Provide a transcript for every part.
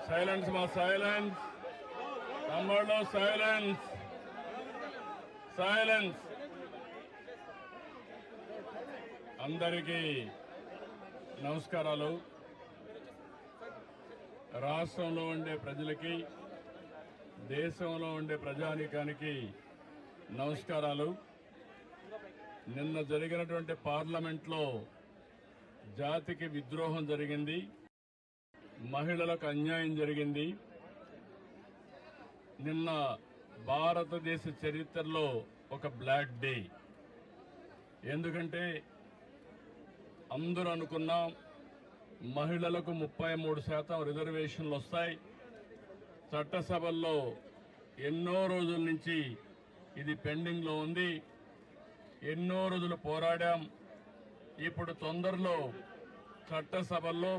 Silence మా silence తమ్ముళ్ళు silence silence. అందరికీ నమస్కారాలు. రాష్ట్రంలో ఉండే ప్రజలకి, దేశంలో ఉండే ప్రజానీకానికి నమస్కారాలు. నిన్న జరిగినటువంటి పార్లమెంట్లో జాతికి విద్రోహం జరిగింది, మహిళలకు అన్యాయం జరిగింది. నిన్న భారతదేశ చరిత్రలో ఒక బ్లాక్ డే. ఎందుకంటే అందరూ అనుకున్నాం మహిళలకు 33% రిజర్వేషన్లు వస్తాయి. చట్టసభల్లో ఎన్నో రోజుల నుంచి ఇది పెండింగ్లో ఉంది. ఎన్నో రోజులు పోరాడాం. ఇప్పుడు తొందరలో చట్టసభల్లో,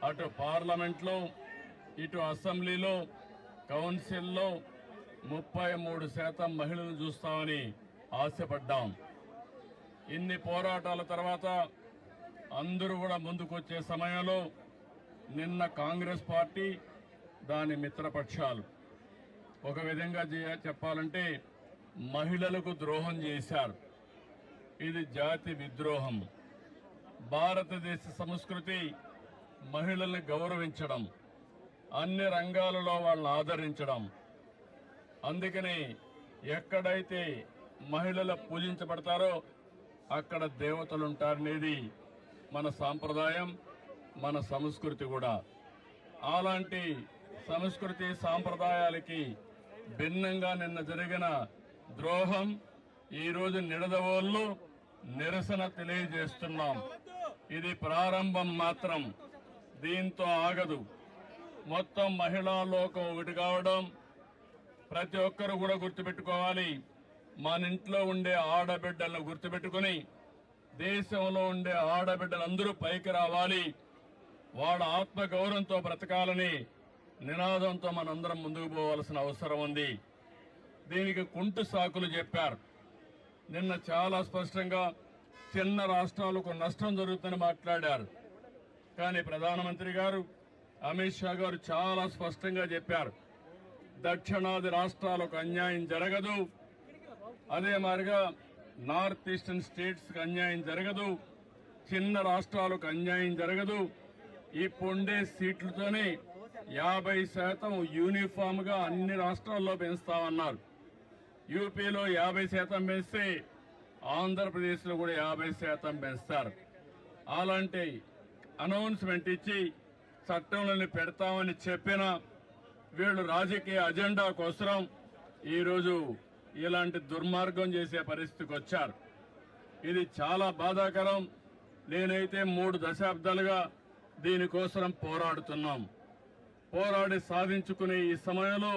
అటు పార్లమెంట్లో, ఇటు అసెంబ్లీలో, కౌన్సిల్లో 33% మహిళలను చూస్తామని ఆశపడ్డాం. ఇన్ని పోరాటాల తర్వాత అందరూ కూడా ముందుకొచ్చే సమయంలో నిన్న కాంగ్రెస్ పార్టీ, దాని మిత్రపక్షాలు ఒక విధంగా చెప్పాలంటే మహిళలకు ద్రోహం చేశారు. ఇది జాతి విద్రోహం. భారతదేశ సంస్కృతి మహిళల్ని గౌరవించడం, అన్ని రంగాలలో వాళ్ళని ఆదరించడం. అందుకని ఎక్కడైతే మహిళలు పూజించబడతారో అక్కడ దేవతలుంటారనేది మన సాంప్రదాయం, మన సంస్కృతి కూడా. అలాంటి సంస్కృతి సాంప్రదాయాలకి భిన్నంగా నిన్న జరిగిన ద్రోహం ఈరోజు నిడదవోళ్ళు నిరసన తెలియజేస్తున్నాం. ఇది ప్రారంభం మాత్రం, దీంతో ఆగదు. మొత్తం మహిళా లోకం ఒకటి కావడం ప్రతి ఒక్కరు కూడా గుర్తుపెట్టుకోవాలి. మన ఇంట్లో ఉండే ఆడబిడ్డలను గుర్తుపెట్టుకుని దేశంలో ఉండే ఆడబిడ్డలందరూ పైకి రావాలి, వాళ్ళ ఆత్మగౌరవంతో బ్రతకాలని నినాదంతో మనందరం ముందుకు పోవాల్సిన అవసరం ఉంది. దీనికి కుంటు సాకులు చెప్పారు. నిన్న చాలా స్పష్టంగా చిన్న రాష్ట్రాలకు నష్టం జరుగుతుందని మాట్లాడారు. కానీ ప్రధానమంత్రి గారు, అమిత్ షా గారు చాలా స్పష్టంగా చెప్పారు, దక్షిణాది రాష్ట్రాలకు అన్యాయం జరగదు, అదే మాదిరిగా నార్త్ ఈస్టర్న్ స్టేట్స్ కి అన్యాయం జరగదు, చిన్న రాష్ట్రాలకు అన్యాయం జరగదు. ఇప్పుండే సీట్లతోనే 50% యూనిఫామ్ గా అన్ని రాష్ట్రాల్లో పెంచుతామన్నారు. యూపీలో 50% పెంచితే ఆంధ్రప్రదేశ్ లో కూడా 50% పెంచుతారు. అలాంటి అనౌన్స్మెంట్ ఇచ్చి చట్టంలోని పెడతామని చెప్పిన వీళ్ళు రాజకీయ అజెండా కోసం ఈరోజు ఇలాంటి దుర్మార్గం చేసే పరిస్థితికి వచ్చారు. ఇది చాలా బాధాకరం. నేనైతే 3 దశాబ్దాలుగా దీనికోసం పోరాడుతున్నాం. పోరాడి సాధించుకునే ఈ సమయంలో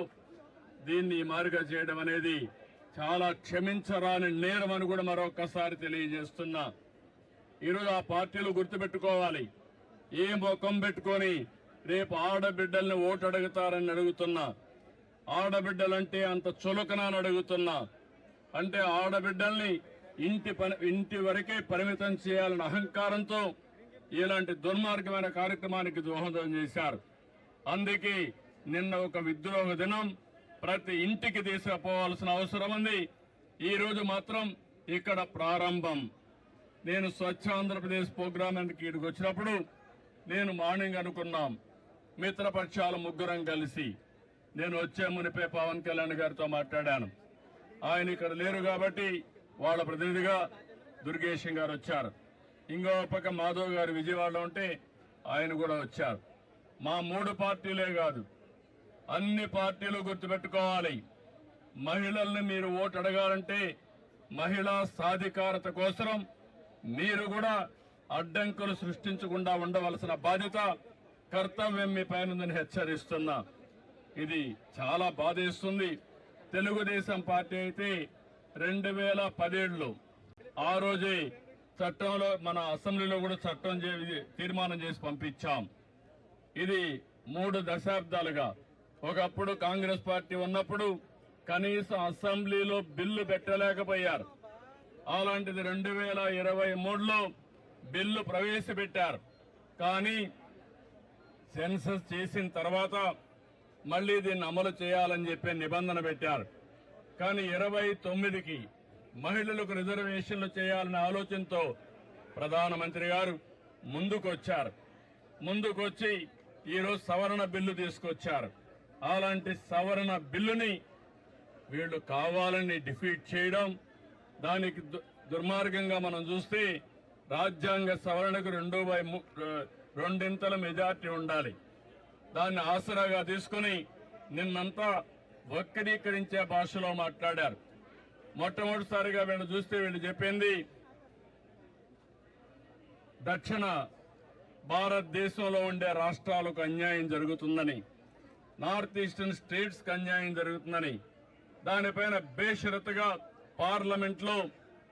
దీన్ని మారుగా చేయడం అనేది చాలా క్షమించరాని నేరం అని కూడా మరొకసారి తెలియజేస్తున్నా. ఈరోజు ఆ పార్టీలు గుర్తుపెట్టుకోవాలి, ఏ ముఖం పెట్టుకొని రేపు ఆడబిడ్డల్ని ఓటు అడుగుతారని అడుగుతున్నా. ఆడబిడ్డలంటే అంత చులకనని అడుగుతున్నా. అంటే ఆడబిడ్డల్ని ఇంటి వరకే పరిమితం చేయాలన్న అహంకారంతో ఇలాంటి దుర్మార్గమైన కార్యక్రమానికి దోహదం చేశారు. అందుకే నిన్న ఒక విద్రోహ దినం, ప్రతి ఇంటికి తీసుకుపోవాల్సిన అవసరం ఉంది. ఈ రోజు మాత్రం ఇక్కడ ప్రారంభం. నేను స్వచ్ఛ ఆంధ్రప్రదేశ్ ప్రోగ్రామ్ ఇక్కడికి వచ్చినప్పుడు నేను మార్నింగ్ అనుకున్నాం, మిత్రపక్షాల ముగ్గురం కలిసి నేను వచ్చే మునిపే పవన్ కళ్యాణ్ గారితో మాట్లాడాను. ఆయన ఇక్కడ లేరు కాబట్టి వాళ్ళ ప్రతినిధిగా దుర్గేశం గారు వచ్చారు. ఇంకో పక్క మాధవ్ గారు విజయవాడలో ఉంటే ఆయన కూడా వచ్చారు. మా 3 పార్టీలే కాదు, అన్ని పార్టీలు గుర్తుపెట్టుకోవాలి, మహిళల్ని మీరు ఓటు అడగాలంటే మహిళా సాధికారత కోసం మీరు కూడా అడ్డంకులు సృష్టించకుండా ఉండవలసిన బాధ్యత, కర్తవ్యం మీ పైన ఉందని హెచ్చరిస్తున్నా. ఇది చాలా బాధేస్తుంది. తెలుగుదేశం పార్టీ అయితే 2017లో ఆ రోజే చట్టంలో, మన అసెంబ్లీలో కూడా చట్టం తీర్మానం చేసి పంపించాం. ఇది 3 దశాబ్దాలుగా, ఒకప్పుడు కాంగ్రెస్ పార్టీ ఉన్నప్పుడు కనీసం అసెంబ్లీలో బిల్లు పెట్టలేకపోయారు. అలాంటిది 2023లో బిల్లు ప్రవేశపెట్టారు. కానీ సెన్సస్ చేసిన తర్వాత మళ్ళీ దీన్ని అమలు చేయాలని చెప్పి నిబంధన పెట్టారు. కానీ 29కి మహిళలకు రిజర్వేషన్లు చేయాలనే ఆలోచనతో ప్రధానమంత్రి గారు ముందుకొచ్చి ఈరోజు సవరణ బిల్లు తీసుకొచ్చారు. అలాంటి సవరణ బిల్లుని వీళ్ళు కావాలని డిఫీట్ చేయడం, దానికి దుర్మార్గంగా మనం చూస్తే రాజ్యాంగ సవరణకు 2/2 మెజార్టీ ఉండాలి. దాన్ని ఆసరాగా తీసుకుని నిన్నంతా వక్రీకరించే భాషలో మాట్లాడారు. మొట్టమొదటిసారిగా వీళ్ళు చూస్తే వీళ్ళు చెప్పింది దక్షిణ భారతదేశంలో ఉండే రాష్ట్రాలకు అన్యాయం జరుగుతుందని, నార్త్ ఈస్టర్న్ స్టేట్స్ కి అన్యాయం జరుగుతుందని, దానిపైన బేషరతుగా పార్లమెంట్ లో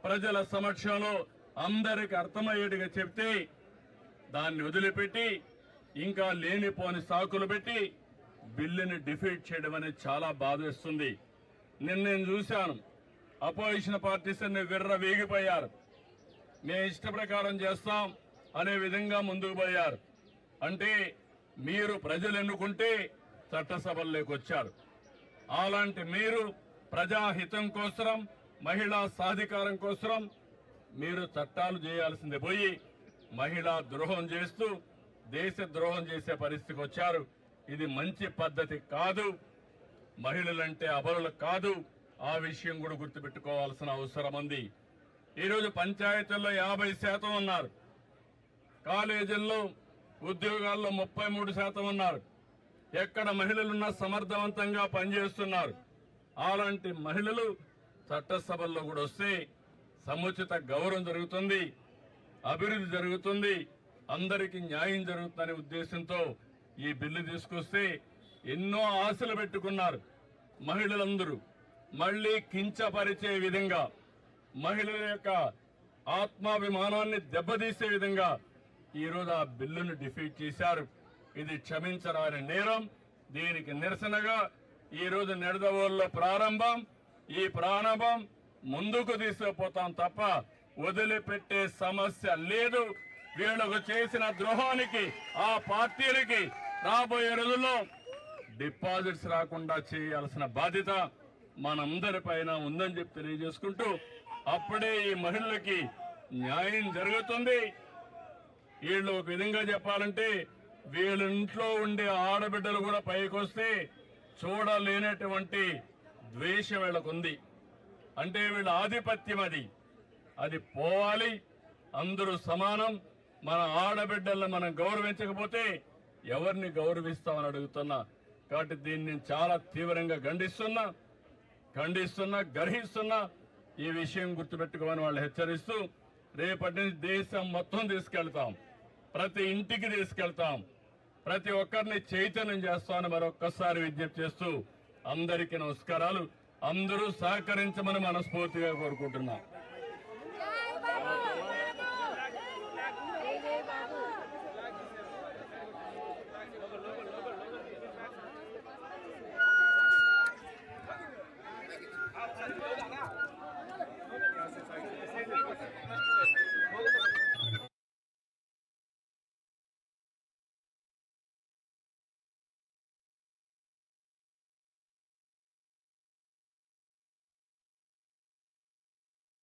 ప్రజల సమక్షంలో అందరికి అర్థమయ్యేట్టుగా చెప్తే దాన్ని వదిలిపెట్టి ఇంకా లేనిపోని సాకులు పెట్టి బిల్లుని డిఫీట్ చేయడం అనేది చాలా బాధేస్తుంది. నేను చూశాను, అపోజిషన్ పార్టీస్ అన్ని విర్ర వేగిపోయారు. మేము ఇష్ట ప్రకారం చేస్తాం అనే విధంగా ముందుకు పోయారు. అంటే మీరు ప్రజలు ఎన్నుకుంటే చట్టసభల్లోకి వచ్చారు. అలాంటి మీరు ప్రజాహితం కోసం, మహిళా సాధికారం కోసం మీరు చట్టాలు చేయాల్సింది పోయి మహిళా ద్రోహం చేస్తూ దేశ ద్రోహం చేసే పరిస్థితికి వచ్చారు. ఇది మంచి పద్ధతి కాదు. మహిళలంటే అబలులు కాదు. ఆ విషయం కూడా గుర్తుపెట్టుకోవాల్సిన అవసరం ఉంది. ఈరోజు పంచాయతీల్లో 50% ఉన్నారు, కాలేజీల్లో ఉద్యోగాల్లో 33% ఉన్నారు. ఎక్కడ మహిళలున్నా సమర్థవంతంగా పనిచేస్తున్నారు. అలాంటి మహిళలు చట్టసభల్లో కూడా వస్తే సముచిత గౌరవం జరుగుతుంది, అభివృద్ధి జరుగుతుంది, అందరికీ న్యాయం జరుగుతుందనే ఉద్దేశంతో ఈ బిల్లు తీసుకొస్తే ఎన్నో ఆశలు పెట్టుకున్నారు మహిళలందరూ. మళ్లీ కించపరిచే విధంగా, మహిళల యొక్క ఆత్మాభిమానాన్ని దెబ్బతీసే విధంగా ఈరోజు ఆ బిల్లును డిఫీట్ చేశారు. ఇది క్షమించరాని నేరం. దీనికి నిరసనగా ఈరోజు నిడదవోలులో ప్రారంభం. ఈ ప్రారంభం ముందుకు తీసుకుపోతాం తప్ప వదిలిపెట్టే సమస్య లేదు. వీళ్లకు చేసిన ద్రోహానికి ఆ పార్టీలకి రాబోయే రోజుల్లో డిపాజిట్స్ రాకుండా చేయాల్సిన బాధ్యత మనందరిపైన ఉందని చెప్పి తెలియజేసుకుంటూ, అప్పుడే ఈ మహిళలకి న్యాయం జరుగుతుంది. వీళ్ళు ఒక విధంగా చెప్పాలంటే వీళ్ళ ఇంట్లో ఉండే ఆడబిడ్డలు కూడా పైకొస్తే చూడలేనటువంటి ద్వేషం వీళ్ళకుంది. అంటే వీళ్ళ ఆధిపత్యం అది పోవాలి. అందరూ సమానం. మన ఆడబిడ్డలను మనం గౌరవించకపోతే ఎవరిని గౌరవిస్తామని అడుగుతున్నా. కాబట్టి దీన్ని నేను చాలా తీవ్రంగా ఖండిస్తున్నా, గర్హిస్తున్నా. ఈ విషయం గుర్తుపెట్టుకోమని వాళ్ళు హెచ్చరిస్తూ, రేపటి నుంచి దేశం మొత్తం తీసుకెళ్తాం, ప్రతి ఇంటికి తీసుకెళ్తాం, ప్రతి ఒక్కరిని చైతన్యం చేస్తామని మరొక్కసారి విజ్ఞప్తి చేస్తూ అందరికీ నమస్కారాలు. అందరూ సహకరించమని మనస్ఫూర్తిగా కోరుకుంటున్నాం.